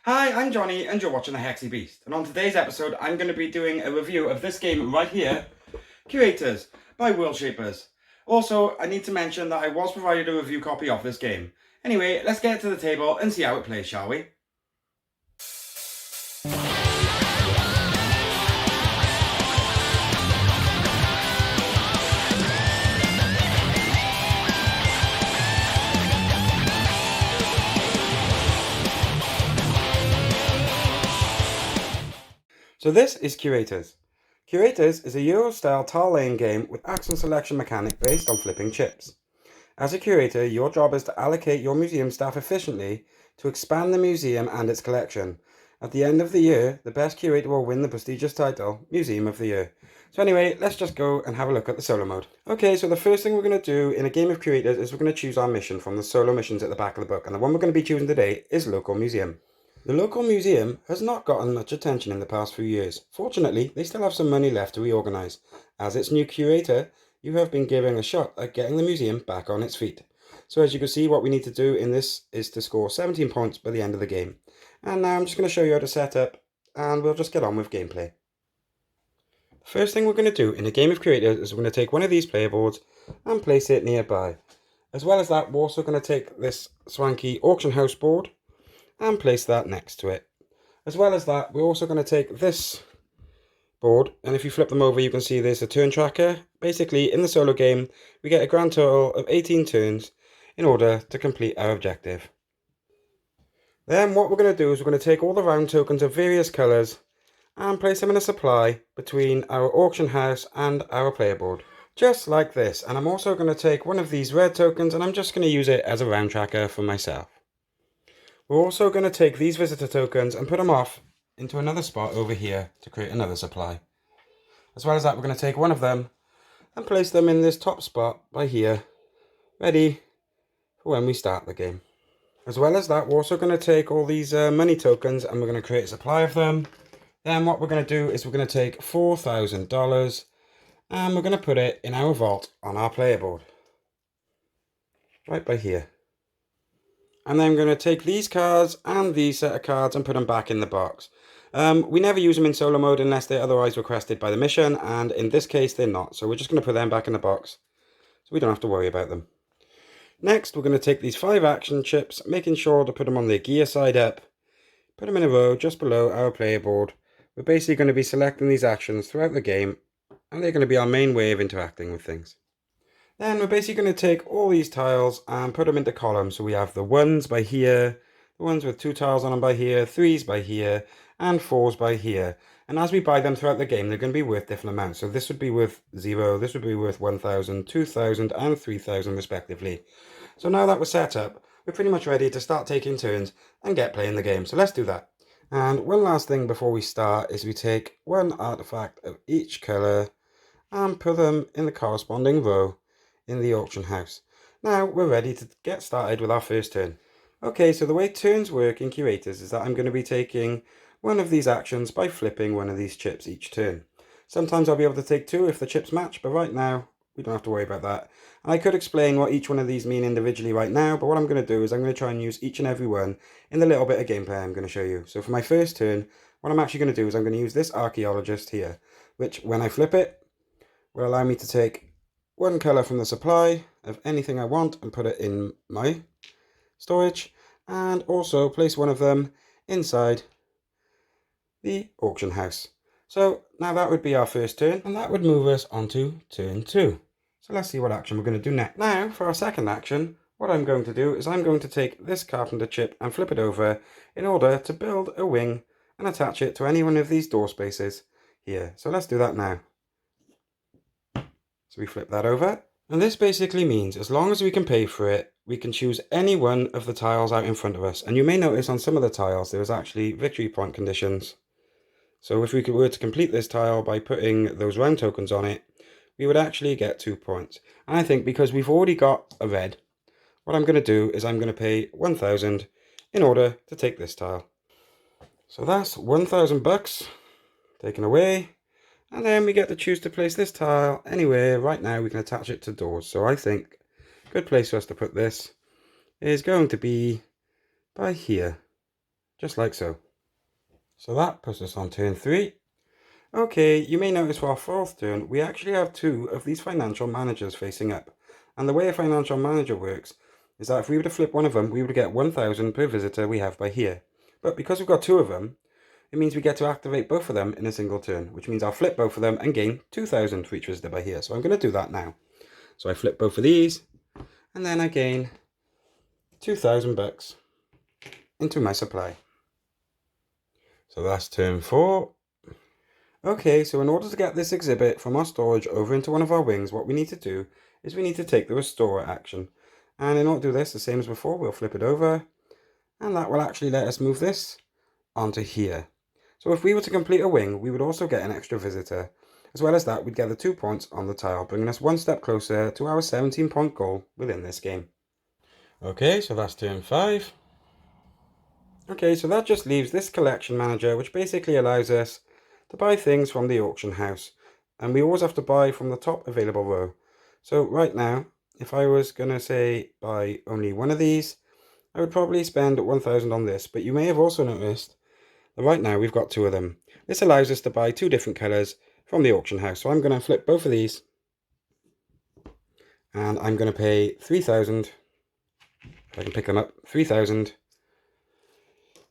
Hi, I'm Johnny and you're watching the Hexy Beast, and on today's episode I'm going to be doing a review of this game right here, Curators by Worldshapers. Also, I need to mention that I was provided a review copy of this game. Anyway, let's get to the table and see how it plays, shall we? So this is Curators. Curators is a Euro-style tile-laying game with action selection mechanic based on flipping chips. As a curator, your job is to allocate your museum staff efficiently to expand the museum and its collection. At the end of the year, the best curator will win the prestigious title, Museum of the Year. So anyway, let's just go and have a look at the solo mode. Okay, so the first thing we're going to do in a game of curators is we're going to choose our mission from the solo missions at the back of the book. And the one we're going to be choosing today is Local Museum. The local museum has not gotten much attention in the past few years. Fortunately, they still have some money left to reorganise. As its new curator, you have been given a shot at getting the museum back on its feet. So as you can see, what we need to do in this is to score 17 points by the end of the game. And now I'm just going to show you how to set up, and we'll just get on with gameplay. The first thing we're going to do in a game of curators is we're going to take one of these player boards and place it nearby. As well as that, we're also going to take this swanky auction house board and place that next to it. As well as that, we're also going to take this board, and if you flip them over, you can see there's a turn tracker. Basically, in the solo game, we get a grand total of 18 turns in order to complete our objective. Then what we're going to do is we're going to take all the round tokens of various colours and place them in a supply between our auction house and our player board. Just like this. And I'm also going to take one of these red tokens and I'm just going to use it as a round tracker for myself. We're also going to take these visitor tokens and put them off into another spot over here to create another supply. As well as that, we're going to take one of them and place them in this top spot by here, ready for when we start the game. As well as that, we're also going to take all these money tokens and we're going to create a supply of them. Then what we're going to do is we're going to take $4,000 and we're going to put it in our vault on our player board, right by here. And then I'm going to take these cards and these set of cards and put them back in the box. We never use them in solo mode unless they're otherwise requested by the mission, and in this case they're not. So we're just going to put them back in the box so we don't have to worry about them. Next, we're going to take these 5 action chips, making sure to put them on the gear side up. Put them in a row just below our player board. We're basically going to be selecting these actions throughout the game, and they're going to be our main way of interacting with things. Then we're basically going to take all these tiles and put them into columns. So we have the 1s by here, the ones with 2 tiles on them by here, 3s by here, and 4s by here. And as we buy them throughout the game, they're going to be worth different amounts. So this would be worth 0, this would be worth 1,000, 2,000, and 3,000 respectively. So now that we're set up, we're pretty much ready to start taking turns and get playing the game. So let's do that. And one last thing before we start is we take one artifact of each colour and put them in the corresponding row in the auction house. Now we're ready to get started with our first turn. Okay, so the way turns work in Curators is that I'm going to be taking one of these actions by flipping one of these chips each turn. Sometimes I'll be able to take 2 if the chips match, but right now we don't have to worry about that. And I could explain what each one of these mean individually right now, but what I'm going to do is I'm going to try and use each and every one in the little bit of gameplay I'm going to show you. So for my first turn, what I'm actually going to do is I'm going to use this archaeologist here, which when I flip it will allow me to take one colour from the supply of anything I want and put it in my storage, and also place one of them inside the auction house. So now that would be our first turn, and that would move us on to turn 2. So let's see what action we're going to do next. Now for our second action, what I'm going to do is I'm going to take this carpenter chip and flip it over in order to build a wing and attach it to any one of these door spaces here. So let's do that now. So we flip that over, and this basically means as long as we can pay for it, we can choose any one of the tiles out in front of us. And you may notice on some of the tiles there is actually victory point conditions. So if we were to complete this tile by putting those round tokens on it, we would actually get 2 points. And I think because we've already got a red, what I'm going to do is I'm going to pay 1,000 in order to take this tile. So that's 1,000 bucks taken away. And then we get to choose to place this tile anywhere. Right now we can attach it to doors. So I think a good place for us to put this is going to be by here. just like so. So that puts us on turn 3. Okay, you may notice for our 4th turn, we actually have 2 of these financial managers facing up. And the way a financial manager works is that if we were to flip one of them, we would get 1,000 per visitor we have by here. But because we've got 2 of them, it means we get to activate both of them in a single turn, which means I'll flip both of them and gain 2,000 for each visitor by here. So I'm going to do that now. So I flip both of these, and then I gain 2,000 bucks into my supply. So that's turn 4. Okay, so in order to get this exhibit from our storage over into one of our wings, what we need to do is we need to take the restore action. And in order to do this, the same as before, we'll flip it over, and that will actually let us move this onto here. So if we were to complete a wing, we would also get an extra visitor. As well as that, we'd get the 2 points on the tile, bringing us one step closer to our 17-point goal within this game. Okay, so that's turn 5. Okay, so that just leaves this collection manager, which basically allows us to buy things from the auction house. And we always have to buy from the top available row. So right now, if I was going to say buy only one of these, I would probably spend 1,000 on this. But you may have also noticed that right now we've got 2 of them. This allows us to buy 2 different colours from the auction house. So I'm going to flip both of these. And I'm going to pay 3,000. If I can pick them up, 3,000.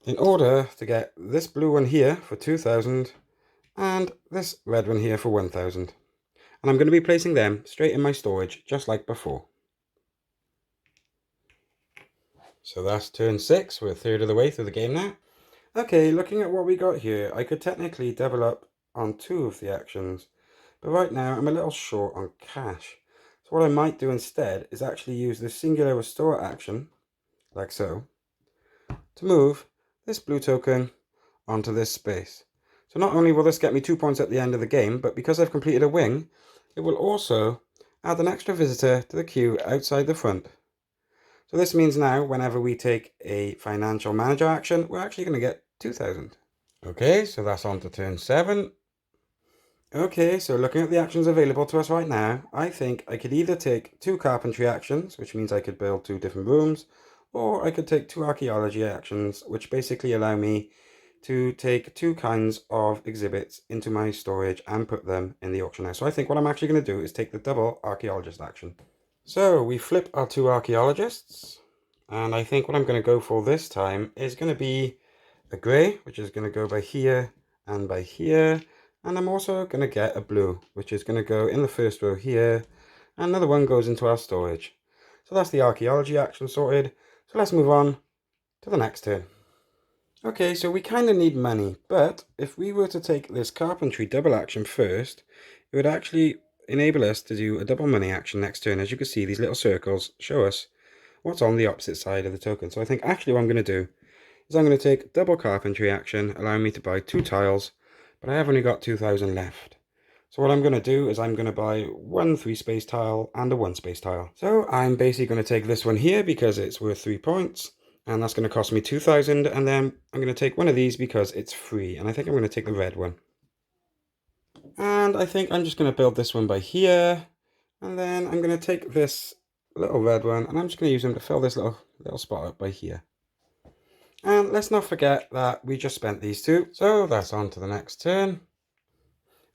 In order to get this blue one here for 2,000 and this red one here for 1,000. And I'm going to be placing them straight in my storage, just like before. So that's turn 6, we're a third of the way through the game now. Okay, looking at what we got here, I could technically double up on 2 of the actions, but right now I'm a little short on cash. So what I might do instead is actually use the singular restore action, like so, to move this blue token onto this space. So not only will this get me 2 points at the end of the game, but because I've completed a wing, it will also add an extra visitor to the queue outside the front. So this means now, whenever we take a financial manager action, we're actually going to get 2,000. Okay, so that's on to turn 7. Okay, so looking at the actions available to us right now, I think I could either take 2 carpentry actions, which means I could build 2 different rooms, or I could take 2 archaeology actions, which basically allow me to take 2 kinds of exhibits into my storage and put them in the auction house. So I think what I'm actually going to do is take the double archaeologist action. So we flip our 2 archaeologists, and I think what I'm going to go for this time is going to be a grey, which is going to go by here and by here, and I'm also going to get a blue, which is going to go in the first row here, and another one goes into our storage. So that's the archaeology action sorted. So let's move on to the next turn. Okay, so we kind of need money, but if we were to take this carpentry double action first, it would actually enable us to do a double money action next turn. As you can see, these little circles show us what's on the opposite side of the token. So I think actually what I'm going to do is I'm going to take double carpentry action, allowing me to buy 2 tiles, but I have only got 2,000 left. So what I'm going to do is I'm going to buy 1 3-space tile and a 1-space tile. So I'm basically going to take this one here because it's worth 3 points. And that's going to cost me 2,000, and then I'm going to take one of these because it's free, and I think I'm going to take the red one. And I think I'm just going to build this one by here, and then I'm going to take this little red one, and I'm just going to use them to fill this little spot up by here. And let's not forget that we just spent these 2, so that's on to the next turn.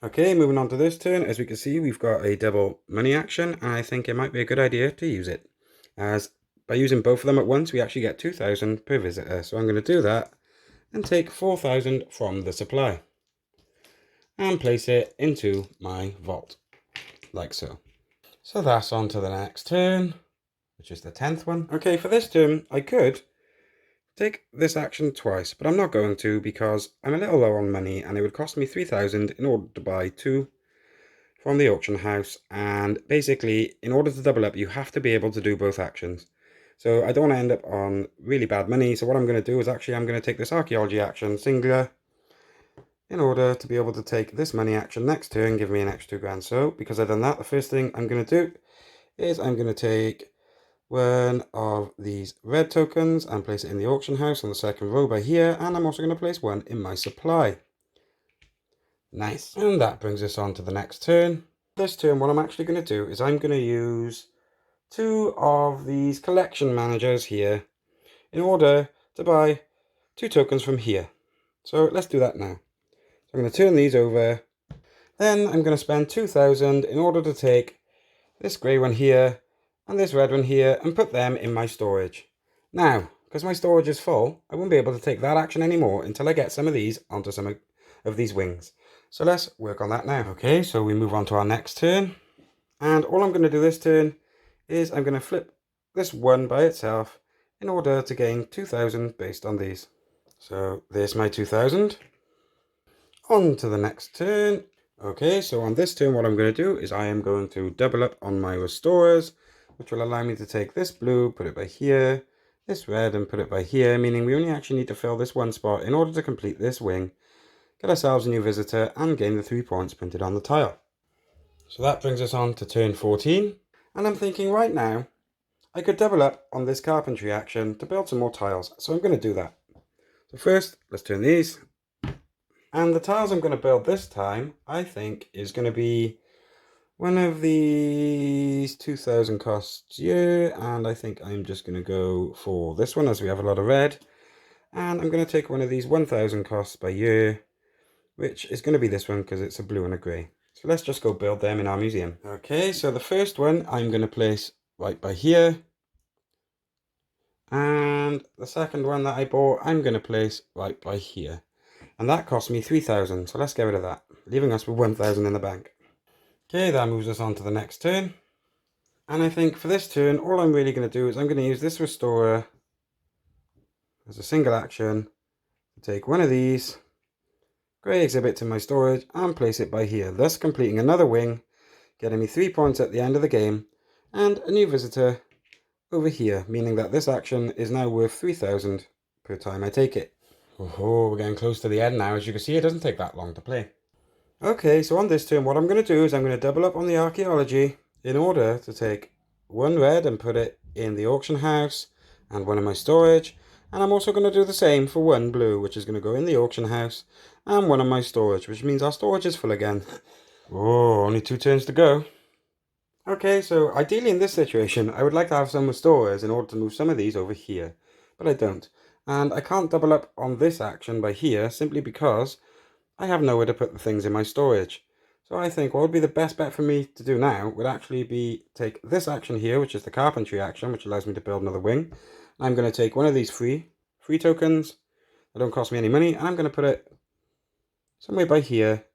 Okay, moving on to this turn, as we can see, we've got a double money action, and I think it might be a good idea to use it, as by using both of them at once, we actually get 2,000 per visitor. So I'm going to do that and take 4,000 from the supply and place it into my vault, like so. So that's on to the next turn, which is the 10th one. Okay, for this turn, I could take this action twice, but I'm not going to because I'm a little low on money and it would cost me 3,000 in order to buy 2 from the auction house. And basically, in order to double up, you have to be able to do both actions. So I don't want to end up on really bad money. So what I'm going to do is actually I'm going to take this archaeology action singular in order to be able to take this money action next turn, give me an extra 2 grand. So because I've done that, the first thing I'm going to do is I'm going to take one of these red tokens and place it in the auction house on the second row by here. And I'm also going to place one in my supply. Nice. And that brings us on to the next turn. This turn, what I'm actually going to do is I'm going to use 2 of these collection managers here in order to buy 2 tokens from here. So let's do that now. So I'm going to turn these over. Then I'm going to spend 2,000 in order to take this grey one here and this red one here and put them in my storage. Now, because my storage is full, I won't be able to take that action anymore until I get some of these onto some of these wings. So let's work on that now. Okay, so we move on to our next turn. And all I'm going to do this turn is I'm going to flip this one by itself in order to gain 2,000 based on these. So there's my 2,000. On to the next turn. Okay, so on this turn what I'm going to do is I am going to double up on my restorers, which will allow me to take this blue, put it by here, this red and put it by here, meaning we only actually need to fill this one spot in order to complete this wing, get ourselves a new visitor and gain the 3 points printed on the tile. So that brings us on to turn 14, and I'm thinking right now I could double up on this carpentry action to build some more tiles, so I'm going to do that. So first, let's turn these. And the tiles I'm going to build this time, I think, is going to be one of these 2,000 costs here, and I think I'm just going to go for this one as we have a lot of red. And I'm going to take one of these 1,000 costs by year, which is going to be this one because it's a blue and a grey. So let's just go build them in our museum. Okay, so the first one I'm going to place right by here. And the second one that I bought, I'm going to place right by here. And that cost me 3,000, so let's get rid of that, leaving us with 1,000 in the bank. Okay, that moves us on to the next turn. And I think for this turn, all I'm really going to do is I'm going to use this restorer as a single action to take one of these grey exhibit to my storage and place it by here, thus completing another wing, getting me 3 points at the end of the game, and a new visitor over here, meaning that this action is now worth 3,000 per time I take it. Oh, we're getting close to the end now. As you can see, it doesn't take that long to play. Okay, so on this turn, what I'm going to do is I'm going to double up on the archaeology in order to take one red and put it in the auction house and one in my storage. And I'm also going to do the same for one blue, which is going to go in the auction house and one in my storage, which means our storage is full again. Oh, only 2 turns to go. Okay, so ideally in this situation, I would like to have some restorers in order to move some of these over here, but I don't. And I can't double up on this action by here simply because I have nowhere to put the things in my storage. So I think what would be the best bet for me to do now would actually be take this action here, which is the carpentry action, which allows me to build another wing. I'm going to take one of these free tokens that don't cost me any money, and I'm going to put it somewhere by here,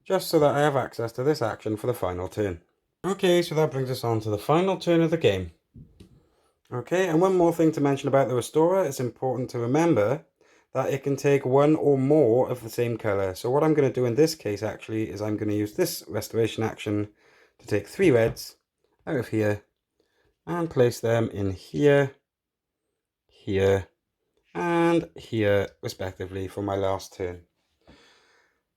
just so that I have access to this action for the final turn. Okay, so that brings us on to the final turn of the game. Okay, and one more thing to mention about the restorer, it's important to remember that it can take one or more of the same colour. So what I'm going to do in this case actually is I'm going to use this restoration action to take 3 reds out of here and place them in here, here and here respectively for my last turn.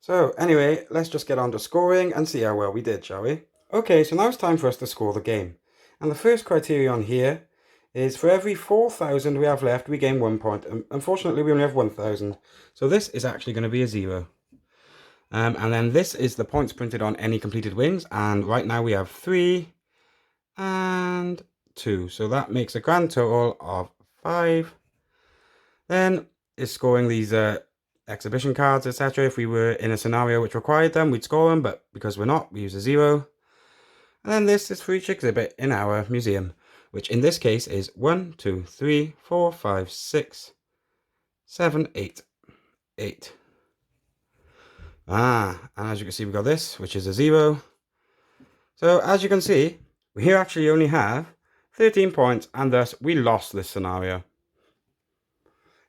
So anyway, let's just get on to scoring and see how well we did, shall we? Okay, so now it's time for us to score the game. And the first criterion here is for every 4,000 we have left, we gain 1 point. Unfortunately, we only have 1,000. So this is actually going to be a 0. And then this is the points printed on any completed wings. And right now we have 3 and 2. So that makes a grand total of 5. Then is scoring these exhibition cards, etc. If we were in a scenario which required them, we'd score them. But because we're not, we use a 0. And then this is for each exhibit in our museum, which in this case is 1, 2, 3, 4, 5, 6, 7, 8. 8. And as you can see, we've got this, which is a 0. So as you can see, we actually only have 13 points, and thus we lost this scenario.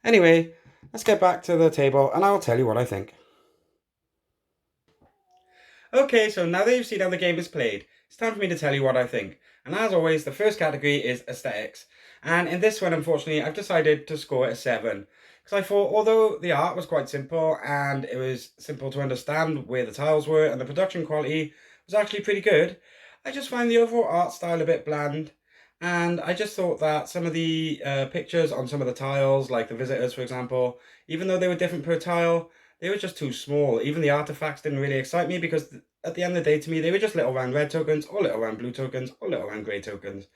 Anyway, let's get back to the table, and I'll tell you what I think. Okay, so now that you've seen how the game is played, it's time for me to tell you what I think. And as always, the first category is aesthetics. And in this one, unfortunately, I've decided to score it a 7. Because I thought, although the art was quite simple, and it was simple to understand where the tiles were, and the production quality was actually pretty good, I just find the overall art style a bit bland. And I just thought that some of the pictures on some of the tiles, like the visitors, for example, even though they were different per tile, they were just too small. Even the artifacts didn't really excite me because at the end of the day, to me, they were just little round red tokens, or little round blue tokens, or little round grey tokens.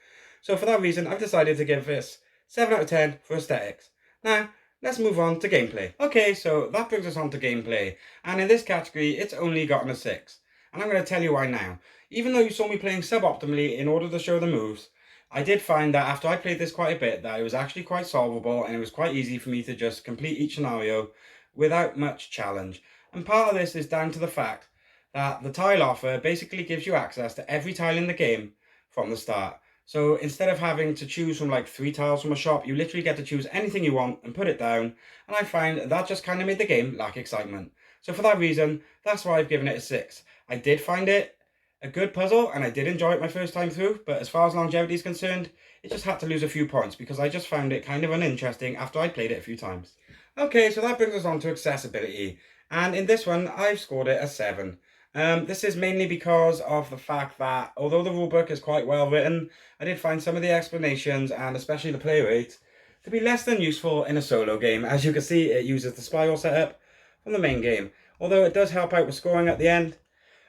So for that reason, I've decided to give this 7 out of 10 for aesthetics. Now, let's move on to gameplay. Okay, so that brings us on to gameplay, and in this category, it's only gotten a 6. And I'm going to tell you why now. Even though you saw me playing suboptimally in order to show the moves, I did find that after I played this quite a bit, that it was actually quite solvable, and it was quite easy for me to just complete each scenario without much challenge. And part of this is down to the fact that the tile offer basically gives you access to every tile in the game from the start. So instead of having to choose from like 3 tiles from a shop, you literally get to choose anything you want and put it down. And I find that just kind of made the game lack excitement. So for that reason, that's why I've given it a 6. I did find it a good puzzle and I did enjoy it my first time through, but as far as longevity is concerned, it just had to lose a few points because I just found it kind of uninteresting after I played it a few times. Okay, so that brings us on to accessibility. And in this one, I've scored it a 7. This is mainly because of the fact that although the rulebook is quite well written, I did find some of the explanations and especially the play rate to be less than useful in a solo game. As you can see, it uses the spiral setup from the main game, although it does help out with scoring at the end.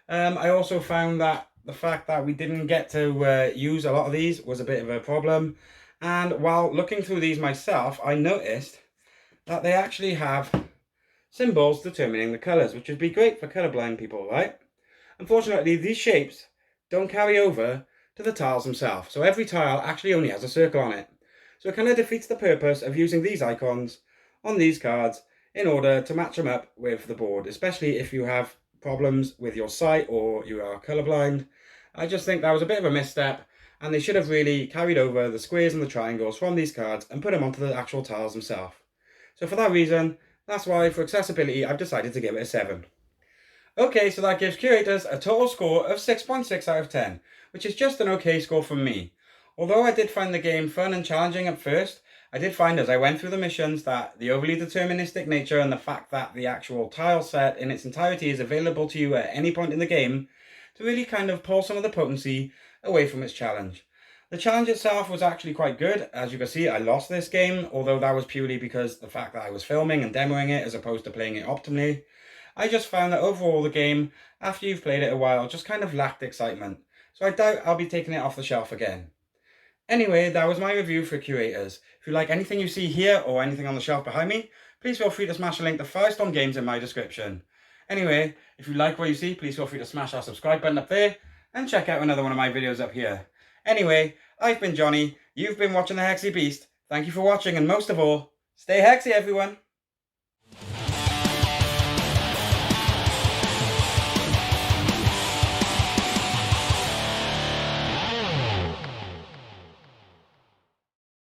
I also found that the fact that we didn't get to use a lot of these was a bit of a problem. And while looking through these myself, I noticed that they actually have symbols determining the colours, which would be great for colourblind people, right? Unfortunately, these shapes don't carry over to the tiles themselves, so every tile actually only has a circle on it. So it kind of defeats the purpose of using these icons on these cards in order to match them up with the board, especially if you have problems with your sight or you are colourblind. I just think that was a bit of a misstep, and they should have really carried over the squares and the triangles from these cards and put them onto the actual tiles themselves. So for that reason, that's why for accessibility I've decided to give it a 7. Okay, so that gives Curators a total score of 6.6 out of 10, which is just an okay score from me. Although I did find the game fun and challenging at first, I did find as I went through the missions that the overly deterministic nature and the fact that the actual tile set in its entirety is available to you at any point in the game to really kind of pull some of the potency away from its challenge. The challenge itself was actually quite good. As you can see, I lost this game, although that was purely because the fact that I was filming and demoing it as opposed to playing it optimally. I just found that overall the game, after you've played it a while, just kind of lacked excitement. So I doubt I'll be taking it off the shelf again. Anyway, that was my review for Curators. If you like anything you see here or anything on the shelf behind me, please feel free to smash the link to Firestone Games in my description. Anyway, if you like what you see, please feel free to smash that subscribe button up there and check out another one of my videos up here. Anyway, I've been Johnny, you've been watching the Hexy Beast. Thank you for watching, and most of all, stay Hexy everyone!